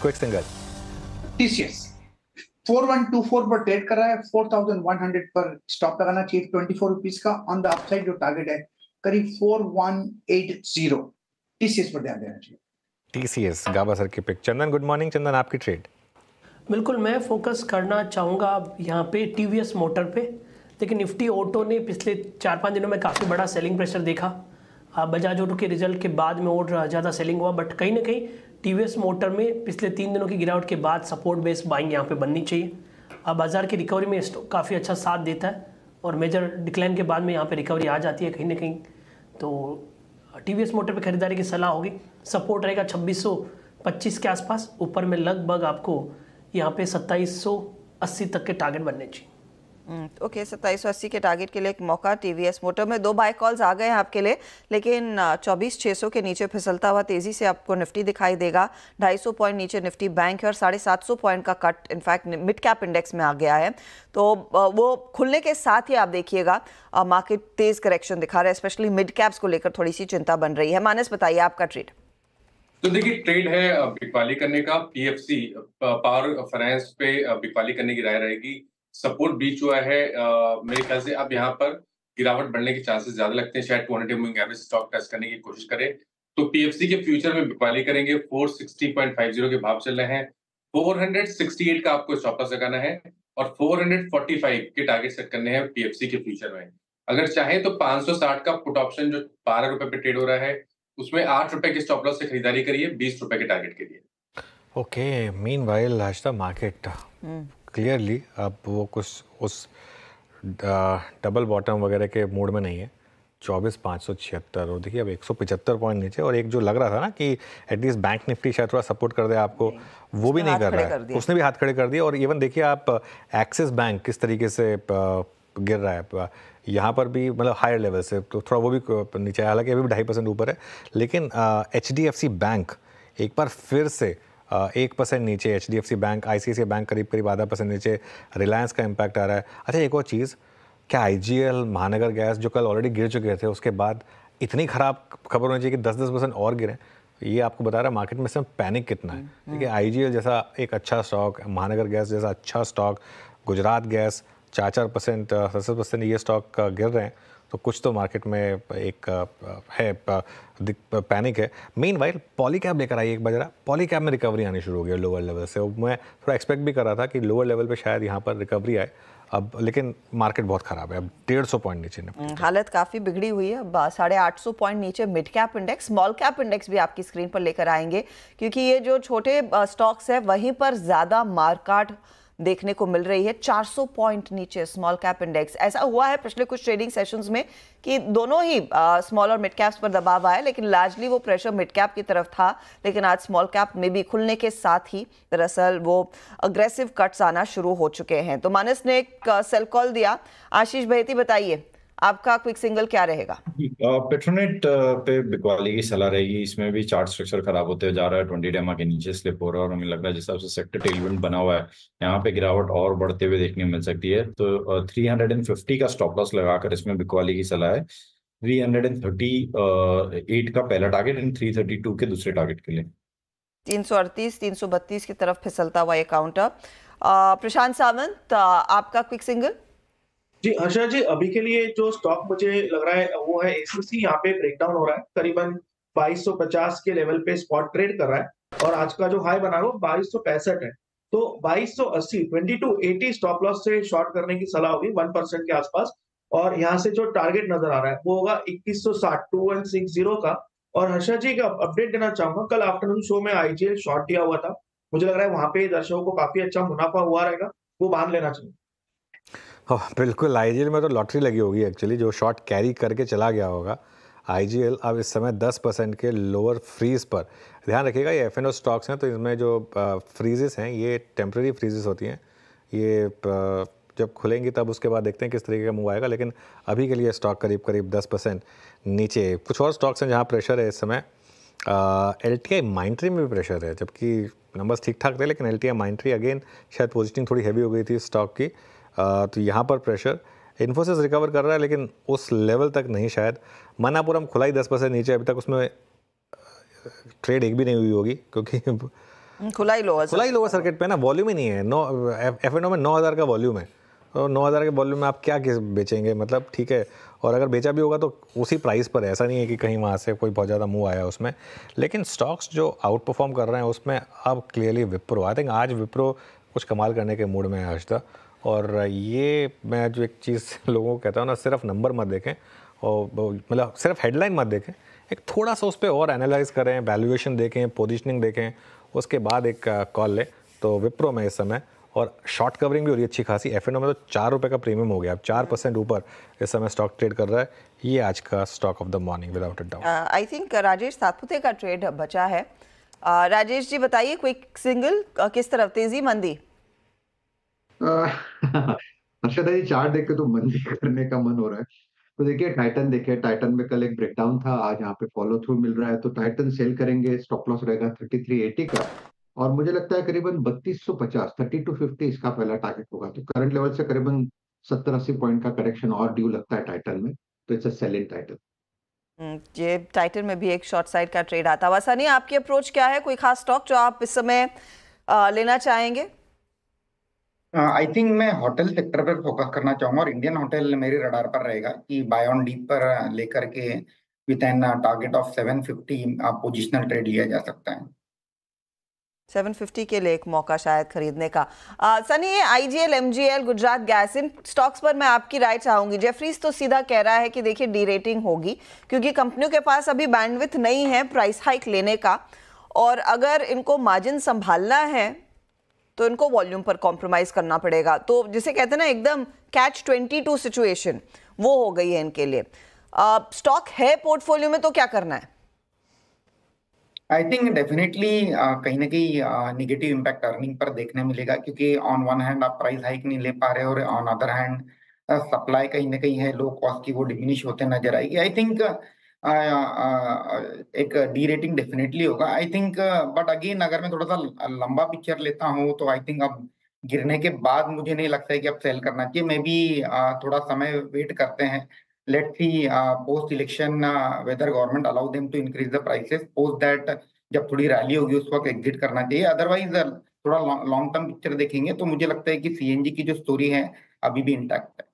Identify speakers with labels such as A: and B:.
A: Quick single.
B: TCS 4124 पर trade कर रहा है, 4100 पर स्टॉप लगाना चाहिए 24 रुपीज का। ऑन द अपसाइड जो टारगेट है करीब 4180, TCS पर ध्यान देना चाहिए।
A: TCS गाबा सर की पिक। चंदन गुड मॉर्निंग। चंदन आपकी ट्रेड?
C: बिल्कुल, मैं फोकस करना चाहूँगा यहाँ पे TVS मोटर पे। देखिए निफ्टी ऑटो ने पिछले 4-5 दिनों में काफ़ी बड़ा सेलिंग प्रेशर देखा। बजाज ऑटो के रिजल्ट के बाद में और ज़्यादा सेलिंग हुआ, बट कहीं ना कहीं TVS मोटर में पिछले 3 दिनों की गिरावट के बाद सपोर्ट बेस बाइंग यहाँ पे बननी चाहिए। बाजार की रिकवरी में काफ़ी अच्छा साथ देता है और मेजर डिक्लाइन के बाद में यहाँ पे रिकवरी आ जाती है कहीं ना कहीं। तो TVS मोटर पे खरीदारी की सलाह होगी। सपोर्ट रहेगा 2625 के आसपास, ऊपर में लगभग आपको यहाँ पे 2780 तक के टारगेट बनने चाहिए।
D: ओके, 2780 के टारगेट के लिए एक मौका। TVS मोटर में 2 बाय कॉल्स आ गए हैं आपके लिए, लेकिन 24600 के नीचे फिसलता हुआ तेजी से आपको निफ्टी दिखाई देगा। 250 पॉइंट नीचे निफ्टी बैंक है और 750 पॉइंट का cut in fact mid cap index में आ गया है। तो वो खुलने के साथ ही आप देखिएगा मार्केट तेज करेक्शन दिखा रहा है, स्पेशली मिड कैप्स को लेकर थोड़ी सी चिंता बन रही है। मानस बताइए आपका ट्रेड।
E: तो देखिए ट्रेड है बिकवाली करने का। PFC पावर फाइनेंस पे बिकवाली करने की राय रहेगी। सपोर्ट ब्रीच हुआ है, मेरे ख्याल से अब यहाँ पर गिरावट बढ़ने के चांसेस ज्यादा लगते हैं। शायद 200 मूविंग एवरेज स्टॉक टेस्ट करने की कोशिश करें तो PFC के फ्यूचर में बिकवाली करेंगे। 460.50 के भाव चल रहे हैं। 468 का आपको स्टॉप लॉस लगाना है और 445 के टारगेट सेट करने हैं PFC के फ्यूचर में। अगर चाहे तो 560 का पुट ऑप्शन जो 12 रुपए पे ट्रेड हो रहा है उसमें 8 रुपए के स्टॉप लॉस से खरीदारी करिए 20 रुपए के टारगेट के लिए।
A: ओके, मीनवाइल आज द मार्केट क्लियरली अब वो कुछ उस डबल बॉटम वगैरह के मूड में नहीं है। 24,576 और देखिए अब 175 पॉइंट नीचे। और एक जो लग रहा था ना कि एटलीस्ट बैंक निफ्टी शायद थोड़ा सपोर्ट कर दे आपको, वो भी नहीं कर रहा है। उसने भी हाथ खड़े कर दिए। और इवन देखिए आप एक्सिस बैंक किस तरीके से गिर रहा है यहाँ पर भी, मतलब हायर लेवल से तो थोड़ा वो भी नीचे है, हालांकि अभी भी 2.5% ऊपर है। लेकिन HDFC बैंक एक बार फिर से 1% नीचे, HDFC बैंक, ICICI बैंक करीब 0.5% नीचे, रिलायंस का इम्पैक्ट आ रहा है। अच्छा एक और चीज़, क्या IGL, महानगर गैस जो कल ऑलरेडी गिर चुके थे उसके बाद इतनी ख़राब खबर होनी चाहिए कि 10% और गिरें? ये आपको बता रहा है मार्केट में इस समय पैनिक कितना है। देखिए IGL जैसा एक अच्छा स्टॉक, महानगर गैस जैसा अच्छा स्टॉक, गुजरात गैस 4% 10% ये स्टॉक गिर रहे हैं, तो कुछ तो मार्केट में एक है पैनिक है। मीनवाइल पॉलीकैब लेकर आई एक बार जरा। पॉलीकैब में रिकवरी आनी शुरू हो गई लोअर लेवल से। मैं थोड़ा एक्सपेक्ट भी कर रहा था कि लोअर लेवल पे शायद यहाँ पर रिकवरी आए अब, लेकिन मार्केट बहुत खराब है। अब 150 पॉइंट नीचे
D: हालत काफी बिगड़ी हुई है। 850 पॉइंट नीचे mid cap index, small cap index भी आपकी स्क्रीन पर लेकर आएंगे, क्योंकि ये जो छोटे स्टॉक्स है वहीं पर ज्यादा मार्केट देखने को मिल रही है। 400 पॉइंट नीचे स्मॉल कैप इंडेक्स। ऐसा हुआ है पिछले कुछ ट्रेडिंग सेशंस में कि दोनों ही स्मॉल और मिड कैप्स पर दबाव आया, लेकिन लार्जली वो प्रेशर मिड कैप की तरफ था। लेकिन आज स्मॉल कैप में भी खुलने के साथ ही दरअसल वो अग्रेसिव कट्स आना शुरू हो चुके हैं। तो मानस ने एक सेल कॉल दिया। आशीष बहेती बताइए आपका क्विक सिंगल क्या रहेगा?
F: पेट्रोनेट पे बिकवाली की सलाह रहेगी। इसमें भी चार्ट स्ट्रक्चर खराब होते जा रहा है, 20 डेमा के नीचे स्लिप हो रहा है और हमें लग रहा है जिस हिसाब से सेक्टर टेलविंड बना हुआ है यहाँ पे गिरावट और बढ़ते हुए देखने को मिल सकती है। तो 350 का स्टॉप लॉस लगाकर इसमें बिकवाली की सलाह है। 338 का पहला टारगेट एंड 332 के दूसरे टारगेट के लिए।
D: 338 332 की तरफ फिसलता हुआ ये काउंटर। प्रशांत सावंत आपका क्विक सिंगल?
G: जी हर्षा जी, अभी के लिए जो स्टॉक मुझे लग रहा है वो है ACC। यहाँ पे ब्रेकडाउन हो रहा है, करीबन 2250 के लेवल पे स्पॉट ट्रेड कर रहा है और आज का जो हाई बना वो 2265 है। तो 2280 2280 स्टॉप लॉस से शॉर्ट करने की सलाह होगी 1% के आसपास। और यहाँ से जो टारगेट नजर आ रहा है वो होगा 2160 2160 का। और हर्षा जी का अपडेट देना चाहूंगा, कल आफ्टरनून शो में IGL शॉर्ट दिया हुआ था, मुझे लग रहा है वहां पे दर्शकों को काफी अच्छा मुनाफा हुआ रहेगा, वो बांध लेना चाहिए।
A: बिल्कुल, IGL में तो लॉटरी लगी होगी एक्चुअली, जो शॉर्ट कैरी करके चला गया होगा। IGL अब इस समय 10% के लोअर फ्रीज पर। ध्यान रखिएगा ये FNO स्टॉक्स हैं तो इसमें जो फ्रीजेस हैं ये टेम्प्रेरी फ्रीजेस होती हैं। ये जब खुलेंगी तब उसके बाद देखते हैं किस तरीके का मूव आएगा, लेकिन अभी के लिए स्टॉक करीब 10% नीचे। कुछ और स्टॉक्स हैं जहाँ प्रेशर है इस समय। LTI माइंट्री में भी प्रेशर है, जबकि नंबर्स ठीक ठाक थे, लेकिन LTI माइंट्री अगेन शायद पोजिशनिंग थोड़ी हैवी हो गई थी स्टॉक की, तो यहाँ पर प्रेशर। इन्फोसिस रिकवर कर रहा है लेकिन उस लेवल तक नहीं शायद। मनापुरम खुला ही 10% नीचे, अभी तक उसमें ट्रेड एक भी नहीं हुई होगी, क्योंकि
D: खुला ही लोअर
A: सर्किट पे ना, वॉल्यूम ही नहीं है। F&O में 9000 का वॉल्यूम है, तो 9000 के वॉल्यूम में आप क्या बेचेंगे, मतलब ठीक है। और अगर बेचा भी होगा तो उसी प्राइस पर है, ऐसा नहीं है कि कहीं वहाँ से कोई बहुत ज़्यादा मूव आया उसमें। लेकिन स्टॉक्स जो आउट परफॉर्म कर रहे हैं उसमें अब क्लियरली विप्रो, आई थिंक आज विप्रो कुछ कमाल करने के मूड में है हर्षदा। और ये मैं जो एक चीज़ लोगों को कहता हूँ ना, सिर्फ नंबर मत देखें और मतलब सिर्फ हेडलाइन मत देखें, एक थोड़ा सा उस पर और एनालाइज करें, वैल्यूएशन देखें, पोजीशनिंग देखें, उसके बाद एक कॉल लें। तो विप्रो में इस समय, और शॉर्ट कवरिंग भी हो रही है अच्छी खासी। F&O में तो 4 रुपये का प्रीमियम हो गया, अब 4% ऊपर इस समय स्टॉक ट्रेड कर रहा है। ये आज का stock of the morning without a doubt.
D: I think Rajesh Satpute का ट्रेड बचा है। राजेश जी बताइए, क्विक सिंगल किस तरफ, तेजी मंदी?
H: हर्षदा जी, चार्ट देख के तो मंदी करने का मन हो रहा है। तो देखिए टाइटन, देखिए टाइटन में कल एक ब्रेकडाउन था, आज यहाँ पे फॉलो थ्रू मिल रहा है, तो टाइटन सेल करेंगे, स्टॉप लॉस रहेगा 3380 का। और मुझे लगता है करीबन 3250, 3250 इसका पहला टारगेट होगा। तो करंट लेवल से करीबन 70-80 पॉइंट का करेक्शन और ड्यू लगता है टाइटन में, तो it's a sale in Titan.
D: ये टाइटन में भी एक शॉर्ट साइड का ट्रेड आता हुआ। सनी, आपकी अप्रोच क्या है? कोई खास स्टॉक जो आप इस समय लेना चाहेंगे?
I: आई थिंक मैं होटल सेक्टर पर फोकस करना चाहूंगा, और इंडियन होटल मेरे रडार पर रहेगा कि बाय ऑन डीप पर लेकर के with an target of 750 positional trade लिया जा सकता है।
D: 750 के लिए एक मौका शायद खरीदने का। सनी, ये IGL, MGL, गुजरात गैस, इन स्टॉक्स पर मैं आपकी राय चाहूंगी। जेफरीज तो सीधा कह रहा है कि देखिए डी रेटिंग होगी, क्योंकि कंपनियों के पास अभी बैंडविथ नहीं है प्राइस हाइक लेने का, और अगर इनको मार्जिन संभालना है तो इनको वॉल्यूम पर कॉम्प्रोमाइज करना पड़ेगा। तो जिसे कहते हैं ना एकदम कैच 22 सिचुएशन, वो हो गई है इनके लिए। स्टॉक है पोर्टफोलियो में तो क्या करना है?
I: आई थिंक डेफिनेटली कहीं ना कहीं निगेटिव इम्पैक्ट अर्निंग पर देखने मिलेगा, क्योंकि ऑन वन हैंड आप प्राइस हाइक नहीं ले पा रहे और ऑन अदर हैंड सप्लाई कहीं ना कहीं है लो कॉस्ट की, वो डिमिनिश होते नजर आएगी। आई थिंक एक डी रेटिंग डेफिनेटली होगा आई थिंक, बट अगेन अगर मैं थोड़ा सा लंबा पिक्चर लेता हूँ तो आई थिंक अब गिरने के बाद मुझे नहीं लगता है कि अब सेल करना चाहिए। मे बी थोड़ा समय वेट करते हैं, let's see post election whether government allow them to increase the prices, post that जब थोड़ी रैली होगी उस वक्त एग्जिट करना चाहिए। अदरवाइज थोड़ा लॉन्ग टर्म पिक्चर देखेंगे तो मुझे लगता है कि CNG की जो स्टोरी है अभी भी इंटैक्ट है।